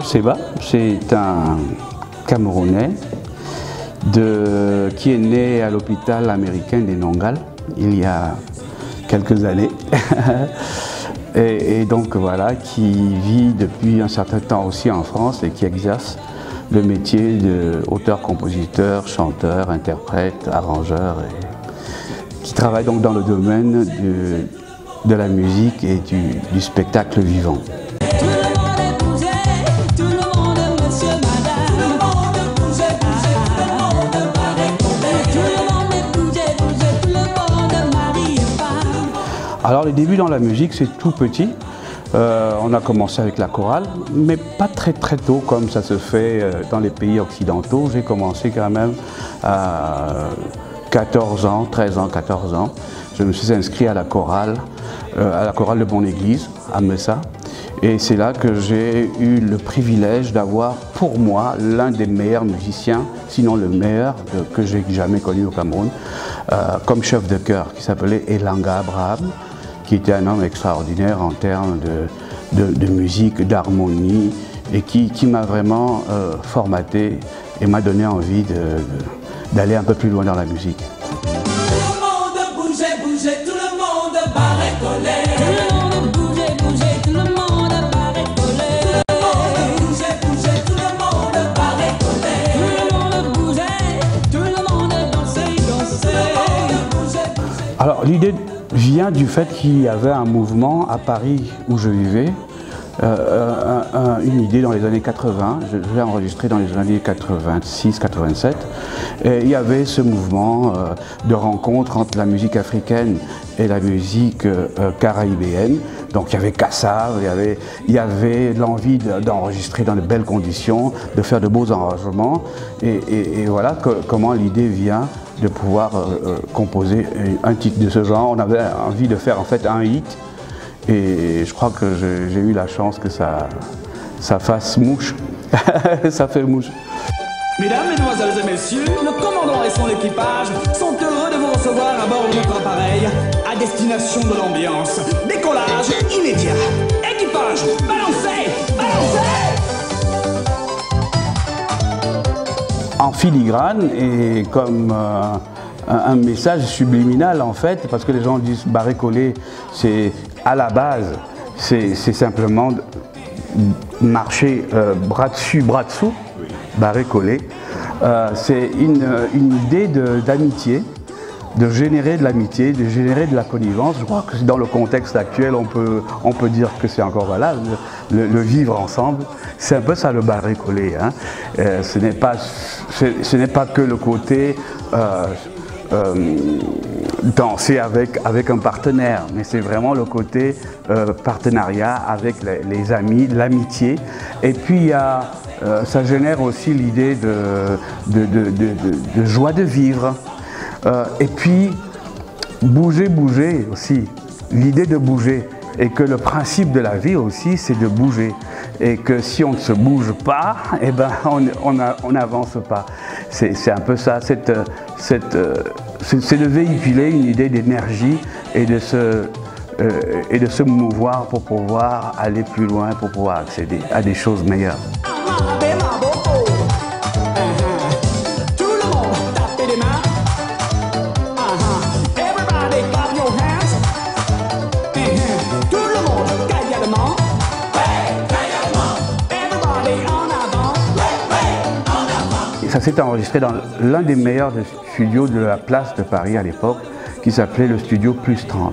Seba, c'est un Camerounais qui est né à l'hôpital américain des Nongal il y a quelques années. et donc voilà, qui vit depuis un certain temps aussi en France et qui exerce le métier d'auteur, compositeur, chanteur, interprète, arrangeur, et qui travaille donc dans le domaine de la musique et du spectacle vivant. Alors les débuts dans la musique, c'est tout petit. On a commencé avec la chorale, mais pas très tôt comme ça se fait dans les pays occidentaux. J'ai commencé quand même à 14 ans, 13 ans, 14 ans. Je me suis inscrit à la chorale de mon église, à Messa. Et c'est là que j'ai eu le privilège d'avoir pour moi l'un des meilleurs musiciens, sinon le meilleur que j'ai jamais connu au Cameroun, comme chef de chœur, qui s'appelait Elanga Abraham, qui était un homme extraordinaire en termes de musique, d'harmonie, et qui m'a vraiment formaté et m'a donné envie d'aller un peu plus loin dans la musique. Tout le monde bougeait, bougeait, tout le monde barré-collé. Tout le monde bougeait, bougeait, tout le monde barré-collé. Tout le monde bougeait, bougeait, tout le monde barré-collé. Tout le monde bougeait, tout le monde dansait, dansait. Alors l'idée vient du fait qu'il y avait un mouvement à Paris où je vivais, une idée dans les années 80, je l'ai enregistré dans les années 86-87, et il y avait ce mouvement de rencontre entre la musique africaine et la musique caraïbéenne. Donc il y avait Kassav, il y avait l'envie d'enregistrer dans de belles conditions, de faire de beaux arrangements, et voilà comment l'idée vient de pouvoir composer un titre de ce genre. On avait envie de faire en fait un hit, et je crois que j'ai eu la chance que ça fasse mouche. Ça fait mouche. Mesdames, Mesdemoiselles et Messieurs, le commandant et son équipage sont heureux de vous recevoir à bord de notre appareil à destination de l'ambiance. Décollage immédiat. Équipage, balancez, balancez! En filigrane et comme un message subliminal en fait, parce que les gens disent barré-collé, c'est à la base, c'est simplement marcher bras dessus, bras dessous, barré-collé. C'est une idée d'amitié, de générer de l'amitié, de générer de la connivence. Je crois que dans le contexte actuel, on peut dire que c'est encore valable, le vivre ensemble. C'est un peu ça le barré-collé, hein. Ce n'est pas que le côté danser avec un partenaire, mais c'est vraiment le côté partenariat avec les amis, l'amitié. Et puis ça génère aussi l'idée de joie de vivre. Et puis bouger aussi, l'idée de bouger, et que le principe de la vie aussi c'est de bouger, et que si on ne se bouge pas, eh ben on n'avance pas. C'est un peu ça, c'est de véhiculer une idée d'énergie et de se mouvoir pour pouvoir aller plus loin, pour pouvoir accéder à des choses meilleures. Ça s'est enregistré dans l'un des meilleurs studios de la place de Paris à l'époque, qui s'appelait le studio Plus 30,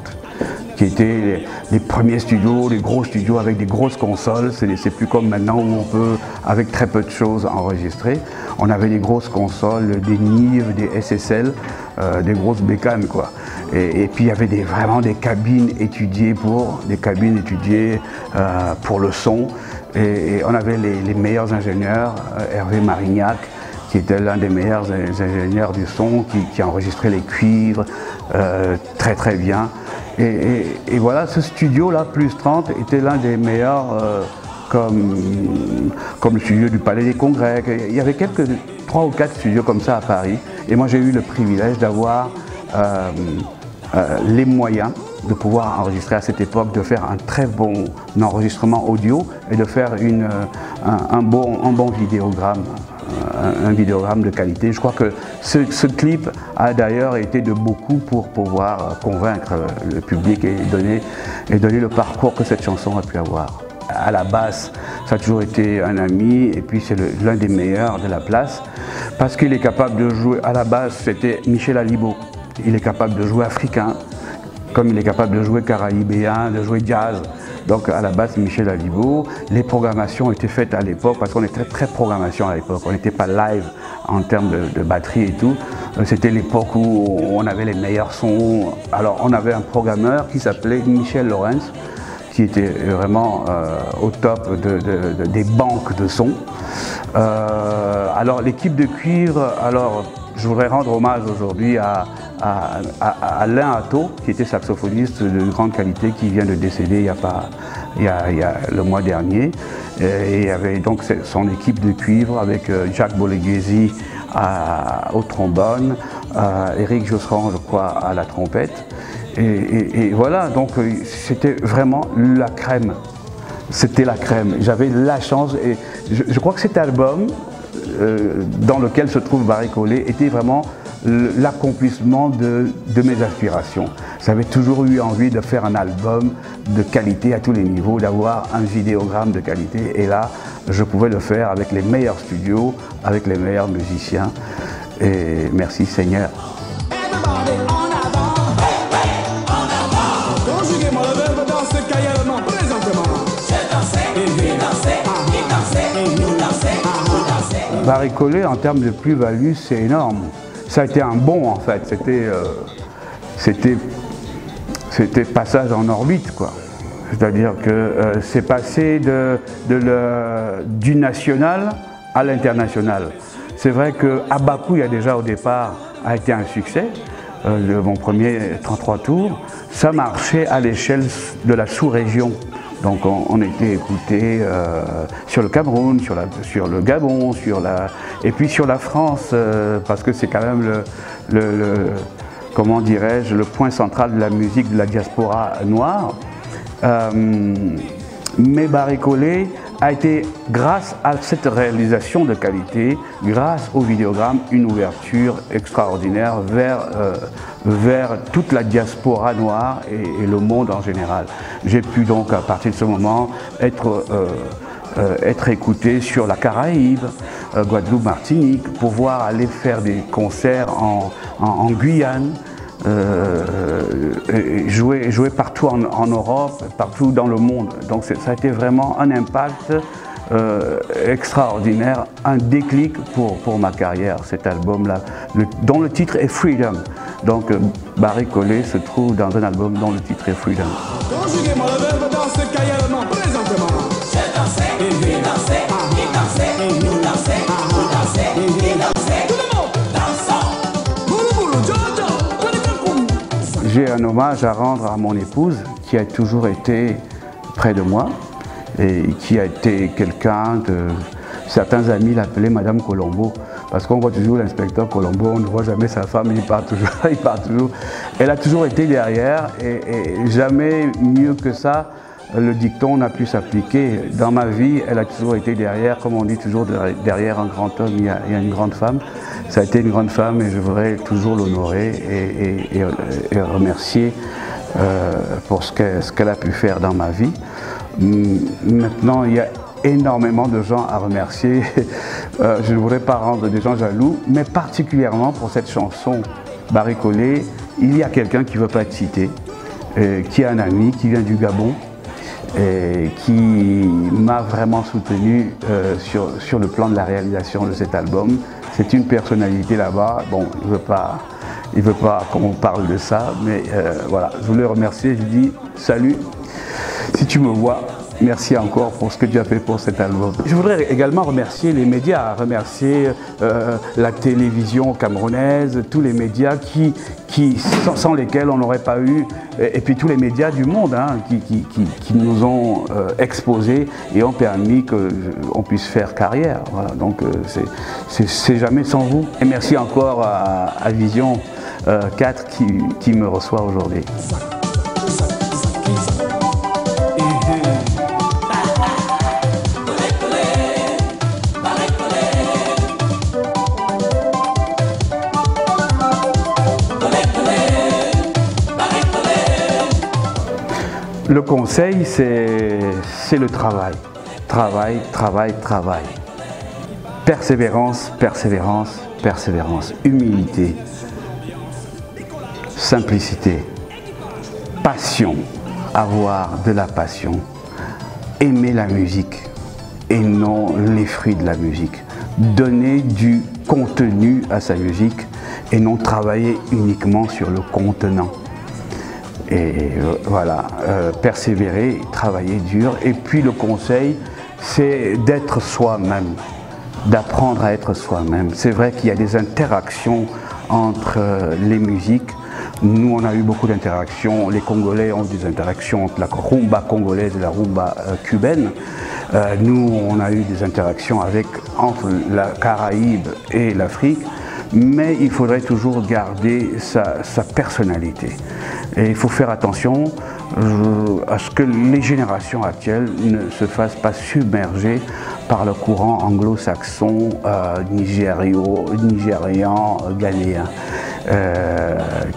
qui était les premiers studios, les gros studios avec des grosses consoles. C'est plus comme maintenant où on peut, avec très peu de choses, enregistrer. On avait des grosses consoles, des Nive, des SSL, des grosses bécanes, quoi. Et puis il y avait vraiment des cabines étudiées pour le son. Et on avait les meilleurs ingénieurs, Hervé Marignac, qui était l'un des meilleurs ingénieurs du son, qui enregistrait les cuivres très bien. Et voilà, ce studio-là, Plus 30, était l'un des meilleurs, comme le studio du Palais des Congrès. Il y avait 3 ou 4 studios comme ça à Paris. Et moi, j'ai eu le privilège d'avoir les moyens de pouvoir enregistrer à cette époque, de faire un très bon enregistrement audio et de faire un bon vidéogramme. Un vidéogramme de qualité. Je crois que ce clip a d'ailleurs été de beaucoup pour pouvoir convaincre le public et donner le parcours que cette chanson a pu avoir. À la basse, ça a toujours été un ami et puis c'est l'un des meilleurs de la place parce qu'il est capable de jouer. À la basse, c'était Michel Alibo. Il est capable de jouer africain, comme il est capable de jouer caraïbéen, de jouer jazz. Donc à la base, Michel Alibo, les programmations étaient faites à l'époque, parce qu'on était très programmation à l'époque, on n'était pas live en termes de batterie et tout. C'était l'époque où on avait les meilleurs sons. Alors on avait un programmeur qui s'appelait Michel Lawrence, qui était vraiment au top des banques de sons. Alors l'équipe de cuivre, alors je voudrais rendre hommage aujourd'hui à Alain Atto, qui était saxophoniste de grande qualité, qui vient de décéder il y a le mois dernier. Et il y avait donc son équipe de cuivre avec Jacques Boleguesi au trombone, Éric Josserand, je crois, à la trompette. Et voilà, donc c'était vraiment la crème. C'était la crème. J'avais la chance et je crois que cet album, dans lequel se trouve Barry Collet, était vraiment l'accomplissement de mes aspirations. J'avais toujours eu envie de faire un album de qualité à tous les niveaux, d'avoir un vidéogramme de qualité. Et là, je pouvais le faire avec les meilleurs studios, avec les meilleurs musiciens. Et merci Seigneur. Barry Collet, en termes de plus-value, c'est énorme. Ça a été un bond en fait, c'était passage en orbite quoi. C'est-à-dire que c'est passé du national à l'international. C'est vrai que Abakouya déjà au départ a été un succès, mon premier 33 tours. Ça marchait à l'échelle de la sous-région. Donc on était écouté sur le Cameroun, sur le Gabon, et puis sur la France, parce que c'est quand même comment dirais-je, le point central de la musique de la diaspora noire. Mais Barry Collet a été, grâce à cette réalisation de qualité, grâce au vidéogramme, une ouverture extraordinaire vers toute la diaspora noire et le monde en général. J'ai pu donc, à partir de ce moment, être écouté sur la Caraïbe, Guadeloupe, Martinique, pouvoir aller faire des concerts en Guyane, jouer partout en Europe, partout dans le monde. Donc ça a été vraiment un impact extraordinaire, un déclic pour ma carrière, cet album-là, dont le titre est Freedom. Donc Barry Collet se trouve dans un album dont le titre est Freedom. Conjuguez-moi le verbe danser cailloulement, présentement. J'ai dansé, il dansait, il dansait, nous dansait, vous dansez, il dansait. Tout le monde dansant. Boulou boulou, Jojo, j'ai un hommage à rendre à mon épouse qui a toujours été près de moi et qui a été quelqu'un de... Certains amis l'appelaient Madame Colombo parce qu'on voit toujours l'inspecteur Colombo, on ne voit jamais sa femme, il part toujours, il part toujours. Elle a toujours été derrière et jamais mieux que ça, le dicton n'a pu s'appliquer. Dans ma vie, elle a toujours été derrière, comme on dit toujours, derrière un grand homme, il y a une grande femme. Ça a été une grande femme et je voudrais toujours l'honorer et remercier pour ce qu'elle a pu faire dans ma vie. Maintenant, il y a énormément de gens à remercier. Je ne voudrais pas rendre des gens jaloux, mais particulièrement pour cette chanson Barry Collet, il y a quelqu'un qui ne veut pas être cité, qui est un ami, qui vient du Gabon, et qui m'a vraiment soutenu sur le plan de la réalisation de cet album. C'est une personnalité là-bas, bon, il veut pas qu'on parle de ça, mais voilà, je voulais remercier, je dis salut, si tu me vois, merci encore pour ce que tu as fait pour cet album. Je voudrais également remercier les médias, remercier la télévision camerounaise, tous les médias sans lesquels on n'aurait pas eu, et puis tous les médias du monde hein, qui nous ont exposés et ont permis qu'on puisse faire carrière. Voilà, donc c'est jamais sans vous. Et merci encore à Vision 4 qui me reçoit aujourd'hui. Le conseil, c'est le travail. Travail, travail, travail. Persévérance, persévérance, persévérance. Humilité, simplicité, passion. Avoir de la passion. Aimer la musique et non les fruits de la musique. Donner du contenu à sa musique et non travailler uniquement sur le contenant. Et voilà, persévérer, travailler dur. Et puis le conseil, c'est d'être soi-même, d'apprendre à être soi-même. C'est vrai qu'il y a des interactions entre les musiques. Nous, on a eu beaucoup d'interactions. Les Congolais ont des interactions entre la rumba congolaise et la rumba cubaine. Nous, on a eu des interactions entre la Caraïbe et l'Afrique. Mais il faudrait toujours garder sa personnalité. Et il faut faire attention à ce que les générations actuelles ne se fassent pas submerger par le courant anglo-saxon, nigérian, ghanéen,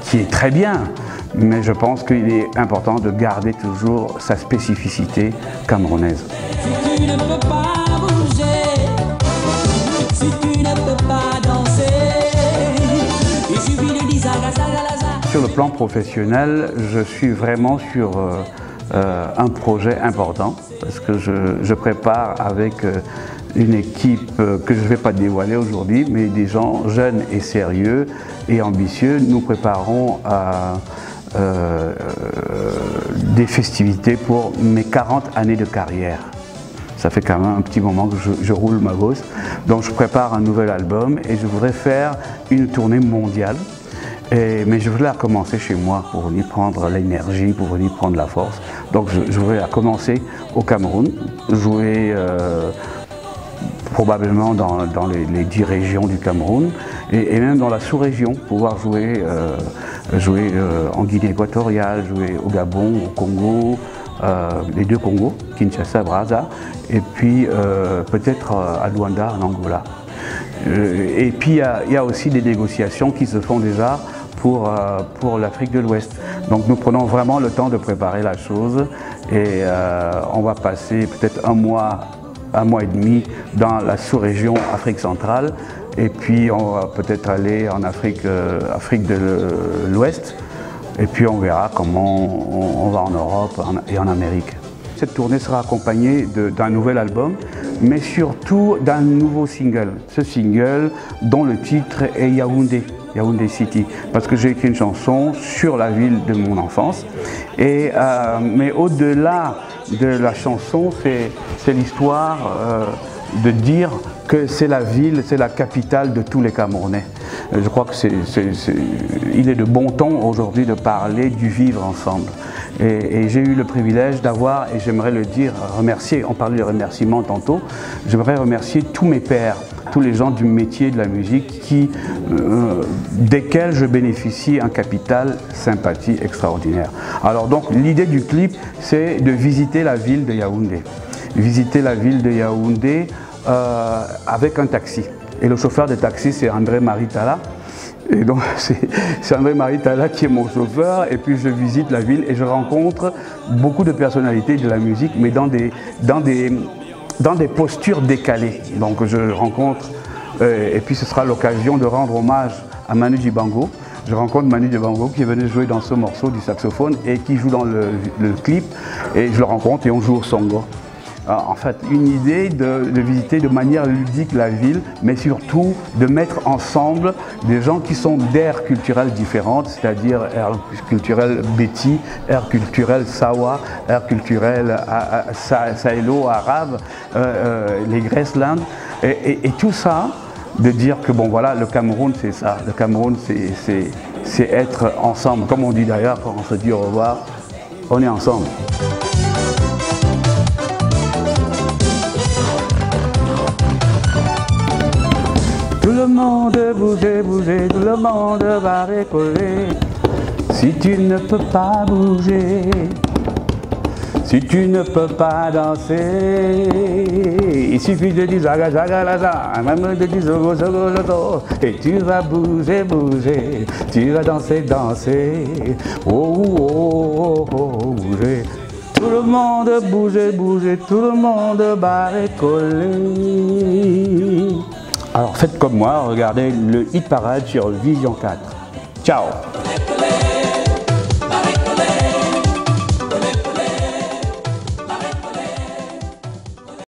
qui est très bien. Mais je pense qu'il est important de garder toujours sa spécificité camerounaise. Si tu ne peux pas bouger, si tu ne peux pas danser, il suffit de dire zaga, zaga, zaga. Sur le plan professionnel, je suis vraiment sur un projet important parce que je prépare avec une équipe que je ne vais pas dévoiler aujourd'hui, mais des gens jeunes et sérieux et ambitieux. Nous préparons des festivités pour mes 40 années de carrière. Ça fait quand même un petit moment que je roule ma bosse. Donc je prépare un nouvel album et je voudrais faire une tournée mondiale. Mais je voulais la commencer chez moi pour venir prendre l'énergie, pour venir prendre la force. Donc je voulais la commencer au Cameroun, jouer probablement dans les 10 régions du Cameroun et même dans la sous-région, pouvoir jouer en Guinée équatoriale, jouer au Gabon, au Congo, les 2 Congos, Kinshasa, Brazza, et puis peut-être à Luanda, en Angola. Et puis il y a aussi des négociations qui se font déjà pour l'Afrique de l'Ouest. Donc nous prenons vraiment le temps de préparer la chose et on va passer peut-être un mois et demi dans la sous-région Afrique centrale et puis on va peut-être aller en Afrique de l'Ouest et puis on verra comment on va en Europe et en Amérique. Cette tournée sera accompagnée d'un nouvel album, mais surtout d'un nouveau single. Ce single dont le titre est Yaoundé, Yaoundé City, parce que j'ai écrit une chanson sur la ville de mon enfance. Mais au-delà de la chanson, c'est l'histoire de dire que c'est la ville, c'est la capitale de tous les Camerounais. Je crois que il est de bon ton aujourd'hui de parler du vivre ensemble. Et j'ai eu le privilège d'avoir, et j'aimerais le dire, remercier, on parlait de remerciements tantôt, j'aimerais remercier tous mes pairs, tous les gens du métier de la musique desquels je bénéficie un capital sympathie extraordinaire. Alors donc l'idée du clip, c'est de visiter la ville de Yaoundé. Visiter la ville de Yaoundé avec un taxi. Et le chauffeur de taxi, c'est André-Marie Tala. Et donc c'est André-Marie Tala qui est mon chauffeur, et puis je visite la ville et je rencontre beaucoup de personnalités de la musique, mais dans des postures décalées. Donc je rencontre, et puis ce sera l'occasion de rendre hommage à Manu Dibango. Je rencontre Manu Dibango qui est venu jouer dans ce morceau du saxophone et qui joue dans le clip, et je le rencontre et on joue au songo. En fait, une idée de visiter de manière ludique la ville, mais surtout de mettre ensemble des gens qui sont d'aires culturelles différentes, c'est-à-dire aire culturelle Béti, aire culturelle Sawa, aire culturelle sahélo-arabe, les Graceland, et tout ça, de dire que bon voilà, le Cameroun c'est ça, le Cameroun c'est être ensemble. Comme on dit d'ailleurs quand on se dit au revoir, on est ensemble. Tout le monde bouger, bouger, tout le monde va récoller. Si tu ne peux pas bouger, si tu ne peux pas danser, il suffit de dire zaga zaga laza, même de dire zogo zogo zogo, et tu vas bouger, bouger, tu vas danser, danser, oh oh oh oh, bouger. Tout le monde bougeait, bougeait, tout le monde barré collé. Alors faites comme moi, regardez le hit parade sur Vision 4. Ciao.